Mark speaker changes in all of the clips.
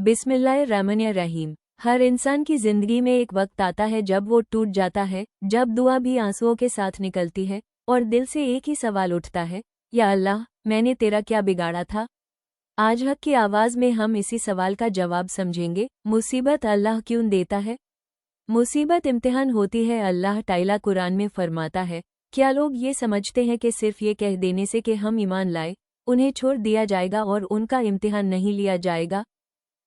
Speaker 1: बिस्मिल्लाहिर्रहमानिर्रहीम। हर इंसान की जिंदगी में एक वक्त आता है जब वो टूट जाता है, जब दुआ भी आंसुओं के साथ निकलती है और दिल से एक ही सवाल उठता है, या अल्लाह, मैंने तेरा क्या बिगाड़ा था। आज हक की आवाज़ में हम इसी सवाल का जवाब समझेंगे। मुसीबत अल्लाह क्यों देता है? मुसीबत इम्तिहान होती है, अल्लाह ताला कुरान में फरमाता है। क्या लोग ये समझते हैं कि सिर्फ ये कह देने से कि हम ईमान लाए, उन्हें छोड़ दिया जाएगा और उनका इम्तिहान नहीं लिया जाएगा?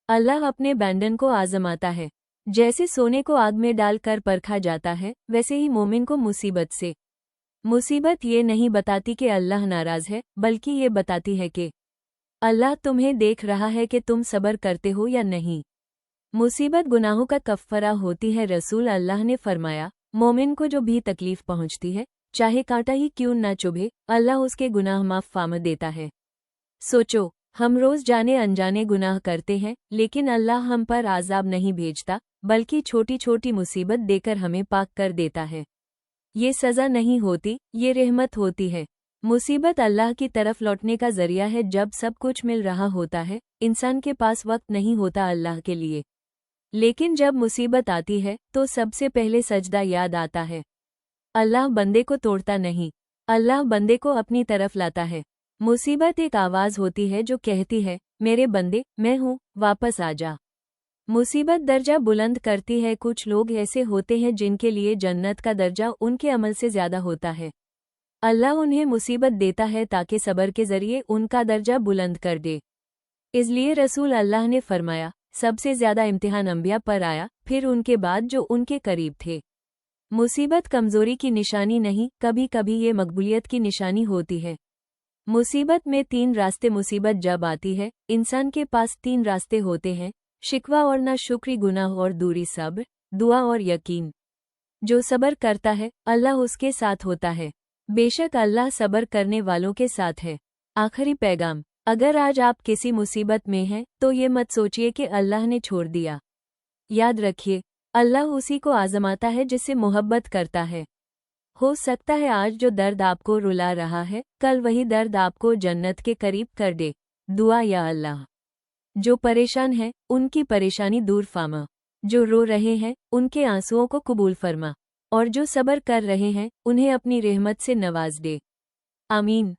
Speaker 1: अल्लाह अपने बैंडन को आजमाता है। जैसे सोने को आग में डालकर परखा जाता है, वैसे ही मोमिन को मुसीबत ये नहीं बताती कि अल्लाह नाराज है, बल्कि ये बताती है कि अल्लाह तुम्हें देख रहा है कि तुम सब्र करते हो या नहीं। मुसीबत गुनाहों का कफ़ारा होती है। रसूल अल्लाह ने फरमाया, मोमिन को जो भी तकलीफ पहुंचती है, चाहे कांटा ही क्यों ना चुभे, अल्लाह उसके गुनाह माफ फरमा देता है। सोचो, हम रोज जाने अनजाने गुनाह करते हैं, लेकिन अल्लाह हम पर आज़ाब नहीं भेजता, बल्कि छोटी छोटी मुसीबत देकर हमें पाक कर देता है। ये सज़ा नहीं होती, ये रहमत होती है। मुसीबत अल्लाह की तरफ लौटने का जरिया है। जब सब कुछ मिल रहा होता है, इंसान के पास वक्त नहीं होता अल्लाह के लिए। लेकिन जब मुसीबत आती है, तो सबसे पहले सजदा याद आता है। अल्लाह बंदे को तोड़ता नहीं, अल्लाह बंदे को अपनी तरफ लाता है। मुसीबत एक आवाज़ होती है जो कहती है, मेरे बंदे, मैं हूँ, वापस आ जा। मुसीबत दर्जा बुलंद करती है। कुछ लोग ऐसे होते हैं जिनके लिए जन्नत का दर्जा उनके अमल से ज़्यादा होता है। अल्लाह उन्हें मुसीबत देता है ताकि सब्र के ज़रिए उनका दर्जा बुलंद कर दे। इसलिए रसूल अल्लाह ने फरमाया, सबसे ज़्यादा इम्तिहान अंबिया पर आया, फिर उनके बाद जो उनके करीब थे। मुसीबत कमज़ोरी की निशानी नहीं, कभी कभी ये मकबूलियत की निशानी होती है। मुसीबत में तीन रास्ते। मुसीबत जब आती है, इंसान के पास तीन रास्ते होते हैं, शिकवा और ना शुक्री, गुनाह और दूरी, सब्र, दुआ और यकीन। जो सब्र करता है, अल्लाह उसके साथ होता है। बेशक अल्लाह सब्र करने वालों के साथ है। आखिरी पैगाम, अगर आज आप किसी मुसीबत में हैं, तो ये मत सोचिए कि अल्लाह ने छोड़ दिया। याद रखिए, अल्लाह उसी को आजमाता है जिससे मोहब्बत करता है। हो सकता है आज जो दर्द आपको रुला रहा है, कल वही दर्द आपको जन्नत के करीब कर दे। दुआ, या अल्लाह, जो परेशान है, उनकी परेशानी दूर फरमा। जो रो रहे हैं, उनके आंसुओं को कबूल फरमा। और जो सब्र कर रहे हैं, उन्हें अपनी रहमत से नवाज दे। आमीन।